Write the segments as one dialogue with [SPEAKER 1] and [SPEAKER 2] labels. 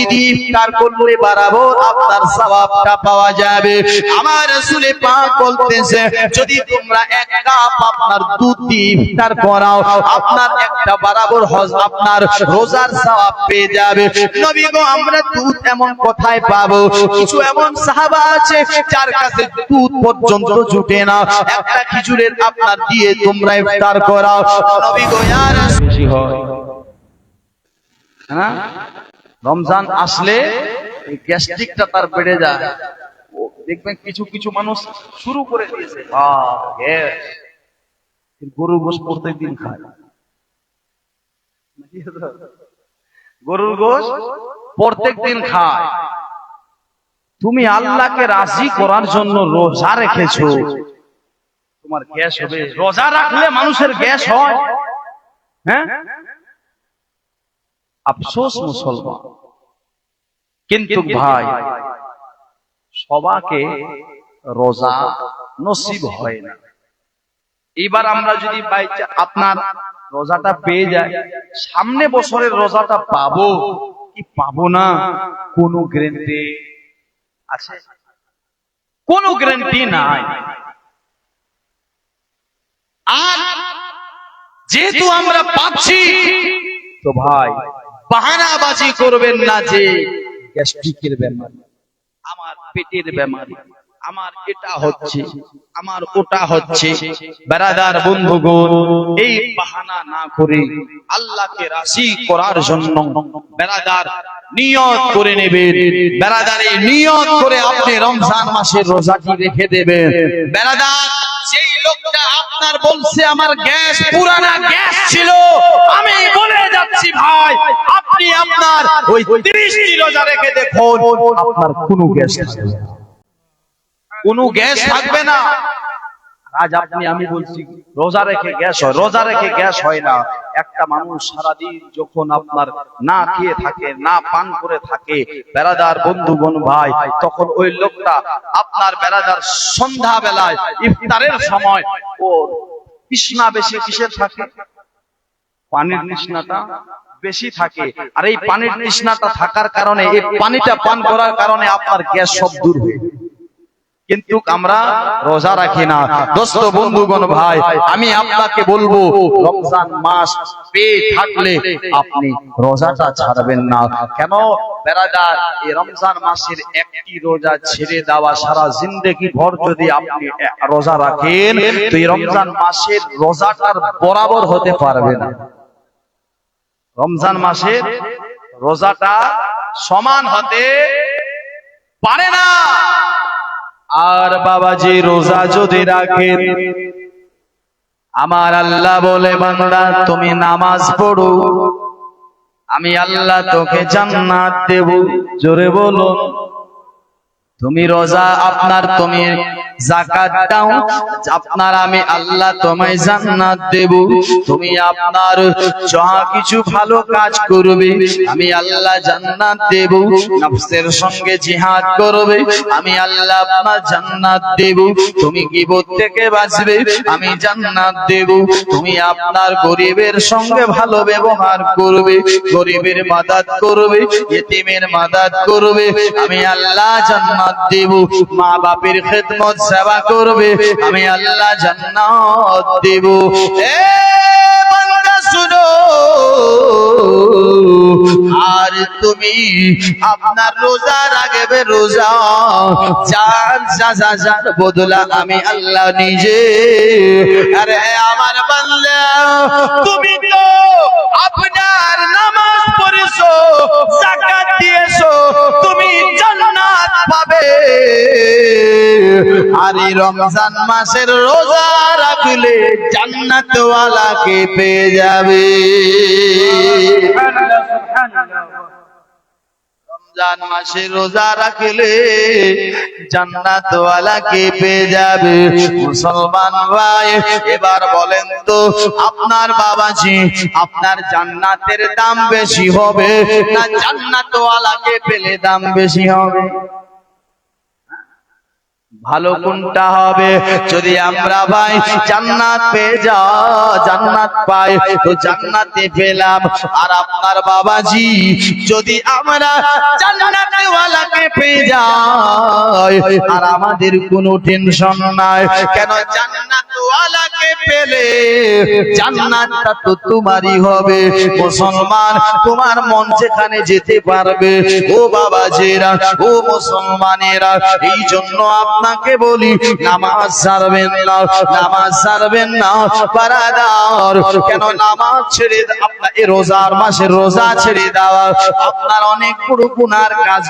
[SPEAKER 1] যদি ইফতার করলে বরাবর আপনার সওয়াবটা পাওয়া যাবে। আমার রাসূল পাক বলতেছে যদি তোমরা এক কাপ আপনার দুধ দিয়ে ইফতার করাও আপনার একটা বরাবর আপনার রোজার সওয়াব পেয়ে যাবে। নবী গো আমরা দুধ এমন কোথায় পাবো? কিছু এমন সাহাবা আছে যার কাছে দুধ পর্যন্ত জুটে না, একটা খেজুরের আপনার দিয়ে তোমরা ইফতার করাও। নবী গো ইয়া রাসূল বেশি হয় না, রমজান আসলে এই গ্যাস্ট্রিকটা তার বেড়ে যায়। দেখবেন কিছু কিছু মানুষ শুরু করে দিয়েছে গ্যাস, গরুর গোশত প্রত্যেকদিন খায়, গরুর গোশত প্রত্যেকদিন খায়। তুমি আল্লাহকে রাজি করার জন্য রোজা রেখেছো, তোমার গ্যাস হবে? রোজা রাখলে মানুষের গ্যাস হয়? হ্যাঁ, আফসোস মুসলমান। কিন্তু ভাই সবাকে রোজা নসিব হয় না। এবার আমরা যদি আপনার রোজাটা পেয়ে যায়, সামনে বছরের রোজাটা পাবো কি পাবো না কোনো গ্যারান্টি আছে? কোনো গ্যারান্টি নাই। আর যেহেতু আমরা পাচ্ছি তো ভাই বাহানাবাজি করবেন না যে গ্যাস্ট্রিকের বেমারি, আমার পেটের বেমারি, আমার এটা হচ্ছে, আমার ওটা হচ্ছে। ব্রাদার বন্ধুগণ, এই বাহানা না করে আল্লাহকে রাজি করার জন্য ব্রাদার নিয়ত করে নেবেন। ব্রাদার এই নিয়ত করে আপনি রমজান মাসের রোজাটি রেখে দেবেন। ব্রাদার সেই লোকটা আপনার বলছে আমার গ্যাস পুরানা গ্যাস ছিল, আমি বলে যাচ্ছি ভাই আপনি আপনার ওই 30টি রোজা রেখে দেখুন আপনার কোনো গ্যাস থাকবে না, কোনো গ্যাস থাকবে না। আজ আপনি আমি বলছি রোজা রেখে গ্যাস হয়, রোজা রেখে গ্যাস হয় না। একটা মানুষ সারাদিন যখন আপনার না খেয়ে থাকে, না পান করে থাকে বেরাদার বন্ধুগণ ভাই, তখন ওই লোকটা আপনার বেরাদার সন্ধ্যা বেলায় ইফতারের সময় ও তৃষ্ণা বেশি কিসের থাকে? পানির তৃষ্ণাটা বেশি থাকে। আর এই পানির তৃষ্ণাটা থাকার কারণে, এই পানিটা পান করার কারণে আপনার গ্যাস সব দূর হয়ে যায়। কিন্তু আমরা রোজা রাখি না। দোস্ত বন্ধুগণ ভাই, আমি আপনাকে বলবো রমজান মাস পেয়ে থাকলে আপনি রোজাটা ছাড়বেন না। কেন বেরাদার, এই রমজান মাসের একটি রোজা ছেড়ে দেওয়া সারা জিন্দেগি ভর যদি আপনি রোজা রাখেন তো এই রমজান মাসের রোজাটার বরাবর হতে পারবে না। রমজান মাসের রোজাটা সমান হতে পারে না। আর বাবাজি রোজা যদি রাখেন, আমার আল্লাহ বলে বান্দা তুমি নামাজ পড়ো, আমি আল্লাহ তোকে জান্নাত দেব। জোরে বলো। তুমি রোজা আপনার, তুমি যাকাত দাও, আপনার আমি আল্লাহ তোমায় জান্নাত দেব। তুমি আপনার যাহা কিছু ভালো কাজ করবে আমি আল্লাহ জান্নাত দেব। নফসের সঙ্গে জিহাদ করবে আমি আল্লাহ আপনার জান্নাত দেব। তুমি গীবত থেকে বাঁচবে আমি জান্নাত দেব। তুমি আপনার গরিবের সঙ্গে ভালো ব্যবহার করবে, গরিবের মাদাত করবে, ইতিমের মাদাত করবে আমি আল্লাহ জান্নাত দেব। মা বাপের খেদমত সেবা করবে আমি আল্লাহ জান্নাত দেব। এ বান্দা শুনো, আর তুমি আপনার রোজা রাখবে, রোজা যার বদলা আমি আল্লাহ নিজে। আরে আমার বান্দা তুমি তো আপনার নামাজ পড়েছো, যাকাত দিয়েছো, তুমি জান্নাত পাবে। আর এই রমজান মাসের রোজা রাখলে জান্নাতওয়ালাকে পেয়ে যাবে। রমজান মাসে রোজা রাখলে জান্নাতওয়ালাকে পেয়ে যাবে। মুসলমান ভাই এবার বলেন তো আপনার বাবাজি, আপনার জান্নাতের দাম বেশি হবে না জান্নাতওয়ালাকে পেলে দাম বেশি হবে? ভালো কোনটা হবে? যদি আমরা ভাই জান্নাত পেয়ে জান্নাত পাই তো জান্নাতে পেলাম। আর আপনার বাবাজি যদি আমরা জান্নাতে ওয়ালাকে পেয়ে যাই আর আমাদের কোনো টেনশন নাই। কেন? জান্নাত ওয়ালাকে পেলে জান্নাতটা তো তোমারই হবে। মুসলমান, তোমার মন যেখানে যেতে পারবে। ও বাবাজিরা, ও মুসলমানেরা, এই জন্য আপনাকে বলি নামাজ ছাড়বেন না, নামাজ ছাড়বেন না বারাদার। কেন নামাজ ছেড়ে আপনার এই রোজার মাসে রোজা ছেড়ে দেওয়া আপনার অনেক বড় গুনার কাজ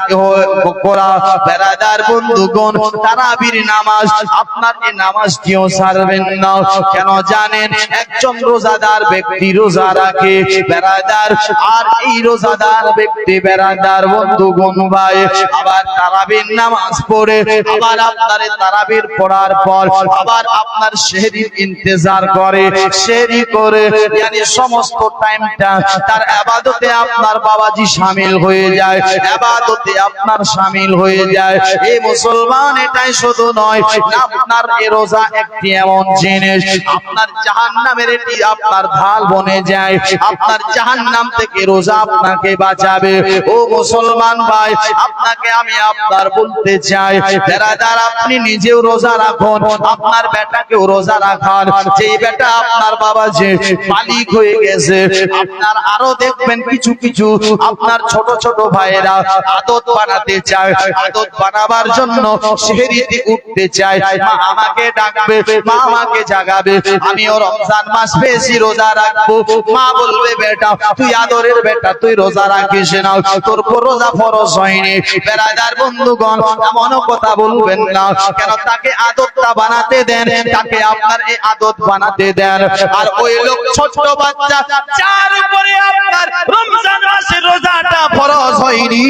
[SPEAKER 1] করা। বারাদার বন্ধুগণ, তারাবির নামাজ আপনার এই নামাজটিও ছাড়বেন না। কেন জানেন? একজন রোজাদার ব্যক্তি রোজা রাখে বারাদার, আর এই রোজাদার ব্যক্তি বারাদার বন্ধুগণ ভাই আবার তারাবির নামাজ পড়ে আবার আপনার তারাবির পড়ার পর আবার আপনার সেহরির ইন্তজার করে, সেহরি করে মানে সমস্ত টাইমটা তার ইবাদতে আপনার বাবাজি শামিল হয়ে যায়, ইবাদতে আপনার শামিল হয়ে যায়। এই মুসলমান, এটাই শুধু নয়, আপনার এই রোজা একটি এমন জিনিস আপনার জাহান্নামের এটি আপনার ঢাল বনে যায়। আপনার জাহান্নাম থেকে রোজা আপনাকে বাঁচাবে। ও মুসলমান ভাই, আপনাকে আমি আপনার বলতে চাই বেরাদার, আপনি নিজেও রোজা রাখুন, আপনার বেটাকেও রোজা রাখান। যে বেটা আপনার বাবা যে মালিক হয়ে গেছে, আপনার আরো দেখবেন কিছু কিছু আপনার ছোট ছোট ভাইয়েরা আদত বানাতে চায়। আদত বানাবার জন্য সেহরিতে উঠতে চায়, মা আমাকে ডাকবে, মা আমাকে জাগাবে, আমিও রমজান মাস বেশি রোজা রাখবো। মা বলবে বেটা তুই আদরের বেটা, তুই রোজা রাখিস না, তোর উপর রোজা ফরজ হয়নি। বেরাদার বন্ধুগণ, এমন কথা বলবেন না। কেন? তাকে আদতটা বানাতে দেন, তাকে আপনার এই আদত বানাতে দেন। আর ওই লোক ছোট বাচ্চা যার উপরে আপনার রমজান মাসে রোজাটা ফরজ হয়নি,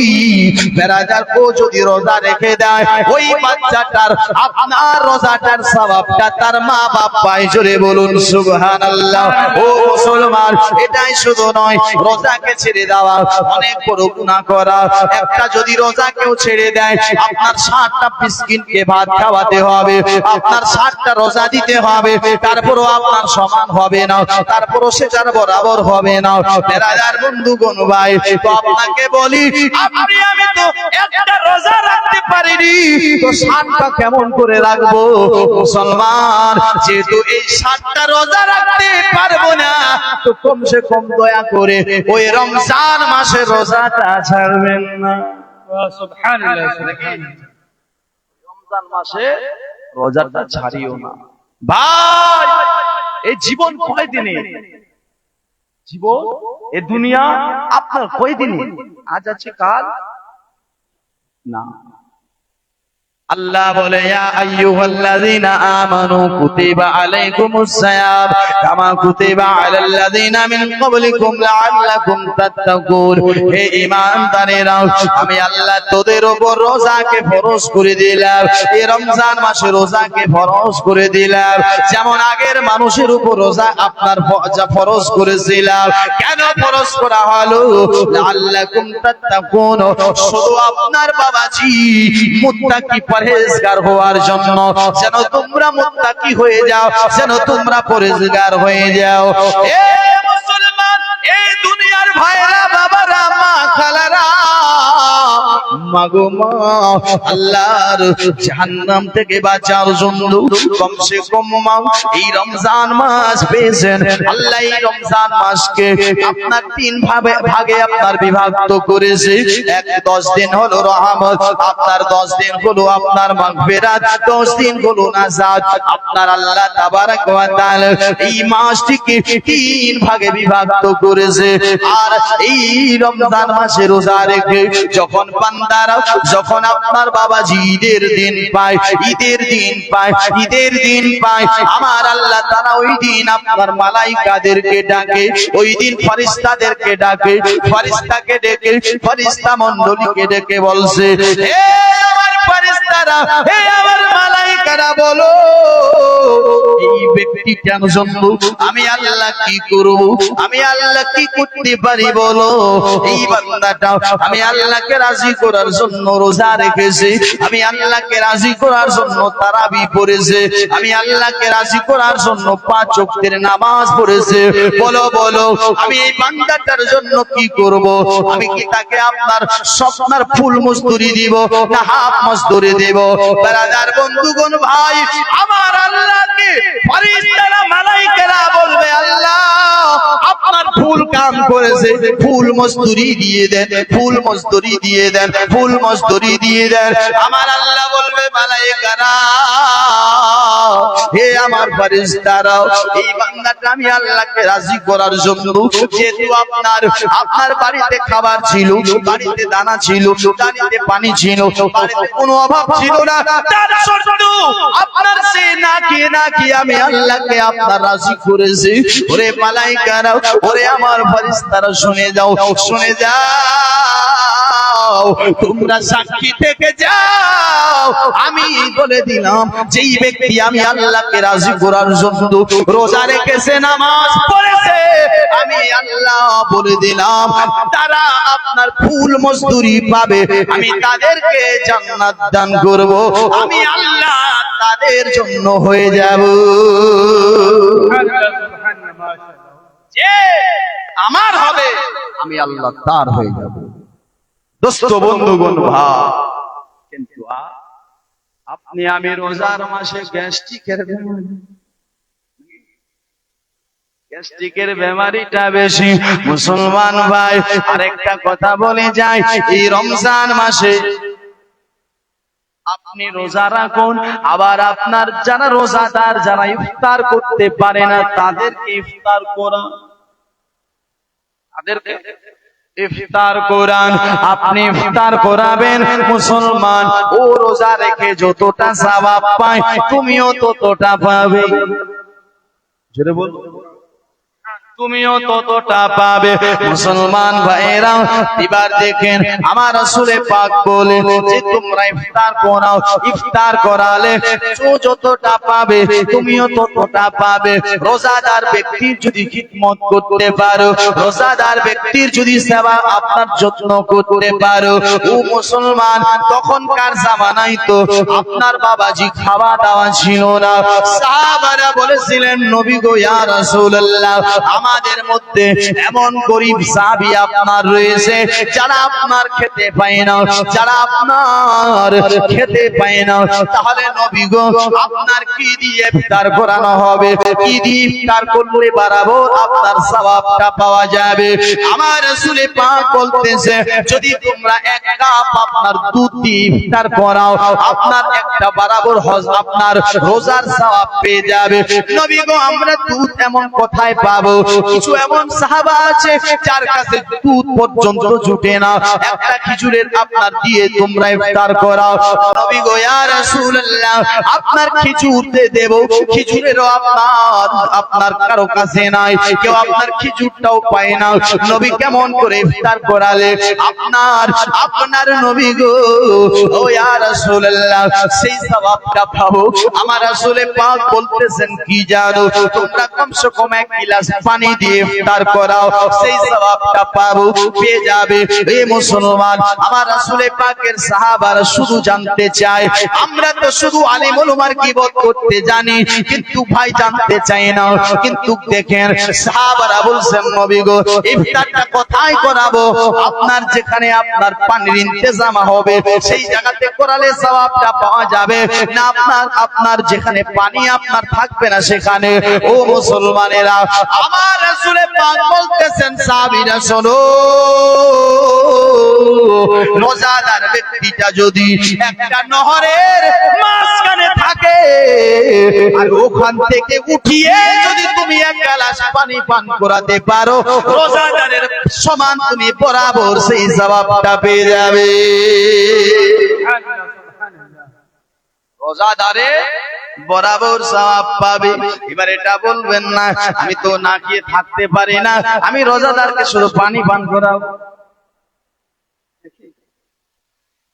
[SPEAKER 1] বেরাদার ও যদি রোজা রেখে দেয় ওই বাচ্চাটার আপনার রোজাটার সওয়াবটা তার মা বাপ পায়। জোরে বলুন সুবহানাল্লাহ। ও মুসলমান, এটাই শুধু নয়, রোজাকে ছেড়ে দেওয়া অনেক বড় গুনাহ করা। একটা যদি রোজা কেউ ছেড়ে দেয় আপনার 60টা মিসকিনকে ভাত খাওয়াতে হবে, আপনার 60টা রোজা দিতে হবে, তারপরও আপনার সমান হবে না, তারপরও সেটার বরাবর হবে না। বেরাদার বন্ধুগণ ভাই, তো আপনাকে বলি আপনি আমি তো একটা রোজা রাখতে পারিনি, তো 60টা কেমন করে রাখবো? মুসলমান, যেহেতু এই 60টা রোজা রাখতে পারবো না, তো কমসে কম দয়া করে ওই রমজান মাসে রোজাটা ছাড়বেন না। সুবহানাল্লাহ, রমজান মাসে রোজাটা ছাড়িও না। ভাই, এই জীবন কয়দিনে? জীবন এই দুনিয়া আপনার কয়দিনে? আজ আছে কাল না। আল্লাহ বলে ইয়া আইয়ুহাল্লাযীনা আমানু কুতিবা আলাইকুমুস সিয়াম কামা কুতিবা আলাল্লাযীনা মিন ক্বাবলিকুম লাআল্লাকুম তাত্তাকুন। হে ঈমানদারেরা, আমি আল্লাহ তোদের উপর রোজাকে ফরজ করে দিলাম, এই রমজান মাসে রোজাকে ফরজ করে দিলাম, যেমন আগের মানুষের উপর রোজা আপনার ফরজ করেছিলাম। কেন ফরজ করা হলো? লাআল্লাকুম তাত্তাকুন, শুধু আপনার বাবাজি মুত্তাকি পরহেজগার হওয়ার জন্য, যেন তোমরা মুত্তাকি হয়ে যাও, যেন তোমরা পরহেজগার হয়ে যাও। এ মুসলমান, এই দুনিয়ার ভাইরা, বাবারা, মা, খালারা, মাগো মা, আল্লাহর জাহান্নাম থেকে বাঁচার জন্য কমসে কম মা এই রমজান মাস পেয়েছেন। আল্লাহ এই রমজান মাসকে আপনার 3 ভাগে আপনার বিভক্ত করেছে। 10 দিন হলো রহমত, আপনার 10 দিন হলো আপনার মাগফিরাত, 10 দিন হলো নাজাত। আপনার আল্লাহ তাবারক ওয়া তাআলা এই মাসটিকে 3 ভাগে বিভক্ত করেছে। আর এই রমজান মাসে রোজা রেখে যখন বান্দারা, যখন আপনার বাবাজি ঈদের দিন পায়, ঈদের দিন পায়, ঈদের দিন পায়, আমার আল্লাহ তাআলা ওই দিন আপনার মালাইকাদেরকে ডাকে, ওই দিন ফেরেশতাদেরকে ডাকে, ফেরেশতাকে ডেকে ফেরেশতা মণ্ডলীকে ডেকে বলছে, হে আমার ফেরেশতারা, হে আমার মালাইকা মালাইকারা বলো এই ব্যক্তিটার জন্য আমি আল্লাহ কি করব, আমি আল্লাহ কি করতে পারি বলো। এই বান্দাটা আমি আল্লাহকে রাজি করার জন্য রোজা রেখেছে, আমি আল্লাহকে রাজি করার জন্য তারাবি পড়েছে, আমি আল্লাহকে রাজি করার জন্য 5 ওয়াক্তের নামাজ পড়েছে। বলো বলো আমি এই বান্দাটার জন্য কি করব? আমি কি তাকে আপনার স্বপ্নার ফুল মজদুরি দিব না হাফ মজদুরি দেব? ব্রাদার বন্ধুগণ ভাই, আমার আল্লাহকে ফেরেশতারা মালাইকারা বলবে আল্লাহ আপনার ফুল কাম করেছে, ফুল মজদুরি দিয়ে দেন, ফুল মজদুরি দিয়ে দেন, ফুল মজদুরি দিয়ে দেন। আমার আল্লাহ বলবে মালাইকারা হে আমার ফেরেশতারা, এই বান্দাটা আমি আল্লাহকে রাজি করার জন্য, যেহেতু আপনার বাড়িতে খাবার ছিল, বাড়িতে দানা ছিল, বাড়িতে পানি ছিল, বাড়িতে কোনো অভাব ছিল না, তার সত্ত্বেও আপনার সে না কি আমি আল্লাহকে আপনার রাজি করেছি। ওরে মালাইকারা, ওরে আমার ফেরেশতারা শুনে যাও, শুনে যাও, তোমরা সাক্ষী থেকে যাও। আমি বলে দিলাম যেই ব্যক্তি আমি আল্লাহকে রাজি করার জন্য রোজা রেখেছে, নামাজ পড়েছে, আমি আল্লাহ বলে দিলাম তারা আপনার ফুল মজদুরি পাবে, আমি তাদেরকে জান্নাত দান করব, আমি আল্লাহ তাদের জন্য হয়ে যাব। যে আমার হবে আমি আল্লাহ তার হয়ে যাব। দোস্ত বন্ধুগণ ভাই, কিন্তু আপনি আমি রোজার মাসে গ্যাস্ট্রিকের বেমারিটা বেশি মুসলমান ভাই। আরেকটা কথা বলে যাই, এই রমজান মাসে আপনি রোজা রাখুন, আবার আপনার যারা রোজাদার যারা ইফতার করতে পারে না তাদেরকে ইফতার করান, তাদেরকে ইফতার কোরআন আপনি ইফতার করাবেন। মুসলমান ও রোজা রেখে যতটা সওয়াব পায় তুমিও ততটা পাবে। জোরে বল, তুমিও ততটা পাবে। মুসলমান ভাইরা এবার দেখেন আমার রাসূল পাক বলে যে তোমরা ইফতার করাও, ইফতার করালে যতটা পাবে তুমিও ততটা পাবে। রোজাদার ব্যক্তির যদি খিদমত করতে পারো, রোজাদার ব্যক্তির যদি সেবা আপনার যত্ন করতে পারো, ও মুসলমান তখনকার জামানায় তো আপনার বাবাজি খাওয়া দাওয়া ছিল না। সাহাবারা বলেছিলেন নবী গো ইয়া রাসূলুল্লাহ, আমাদের মধ্যে এমন গরীব সাহাবী আপনার রয়েছে যারা আপনার খেতে পায় না, যারা আপনার খেতে পায় না, তাহলে নবী গো আপনার কি দিয়ে ইফতার করানো হবে, কি দিয়ে ইফতার করলে বাড়াবো আপনার সওয়াবটা পাওয়া যাবে। আমার রাসূল পাক বলতেছে যদি তোমরা এক কাপ আপনার দুধ দিয়ে ইফতার করাও, আপনার একটা বরাবর হজ আপনার রোজার সওয়াব পেয়ে যাবে। নবী গো আমরা দুধ এমন কোথায় পাবো? কিছু এমন সাহাবা আছে যার কাছে দুধ পর্যন্ত জুটে না, একটা খেজুরের আপনার দিয়ে তোমরা ইফতার করাও। নবী গো ইয়া রাসূলুল্লাহ আপনার খেজুর দেব, খেজুরেরও আপনার কারো কাছে নাই, কেউ আপনার খেজুরটাও পায় না। নবী কেমন করে ইফতার করালে আপনার নবী গো ও ইয়া রাসূলুল্লাহ সেই সওয়াবটা পাবো। আমার রাসূল পাক বলতেছেন কি জানো, তোমরা কমসে কম এক গ্লাস পানি দিয়ে ইফতার করাও, সেই সওয়াবটা পাবো, পেয়ে যাবে। এ মুসলমান আমার রাসূল পাকের সাহাবারা শুধু জানতে চায়, আমরা তো শুধু আলিমুল উমার গীবত করতে জানি কিন্তু ভাই জানতে চাই না। কিন্তু দেখেন সাহাবারা বলছেন নবী গো ইফতারটা কোথায় করাবো? আপনার যেখানে আপনার পানির ইন্তজাম হবে সেই জায়গাতে করালে সওয়াবটা পাওয়া যাবে না, আপনার যেখানে পানি আপনার থাকবে না সেখানে। ও মুসলমানেরা আমার রাসূল পাক বলতেছেন সাহাবীরা শোনো, রোজাদার ব্যক্তিটা যদি একটা নহরের মাঝখানে থাকে আর ওখান থেকে উঠিয়ে যদি তুমি এক গ্লাস পানি পান করাতে পারো, রোজাদারের সমান তুমি বরাবর সেই সওয়াবটা পেয়ে যাবে। রোজাদারে বরাবর সওয়াব পাবে। এবার এটা বলবেন না আমি তো না খেয়ে থাকতে পারি না, আমি রোজাদারকে শুধু পানি পান করাবো।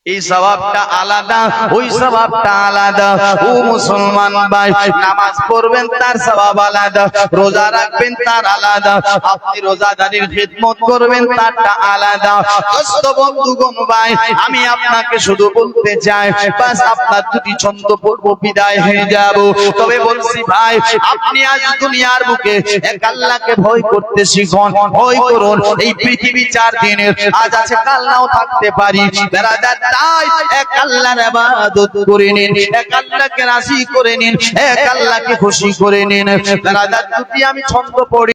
[SPEAKER 1] এই সওয়াবটা আলাদা, ওই সওয়াবটা আলাদা। ও মুসলমান ভাই, নামাজ পড়বেন তার সওয়াব আলাদা, রোজা রাখবেন তার আলাদা, আপনি রোজাদারের খিদমত করবেন তারটা আলাদা। দোস্ত বন্ধুগণ ভাই, আমি আপনাকে শুধু বলতে চাই, বাস আপনার দুটি ছন্দ পড়ব, বিদায় হয়ে যাব। তবে বলছি ভাই, আপনি আজ দুনিয়ার বুকে এক আল্লাহকে ভয় করতে শিখুন, ভয় করুন। এই পৃথিবী 4 দিনের, আজ আছে কাল নাও থাকতে পারি। বেরাদার, তাই এক আল্লাহর ইবাদত করে নিন, এক আল্লাহকে রাজি করে নিন, এক আল্লাহকে খুশি করে নিন। বেরাদার, দুটি আমি ছন্দ পড়ি।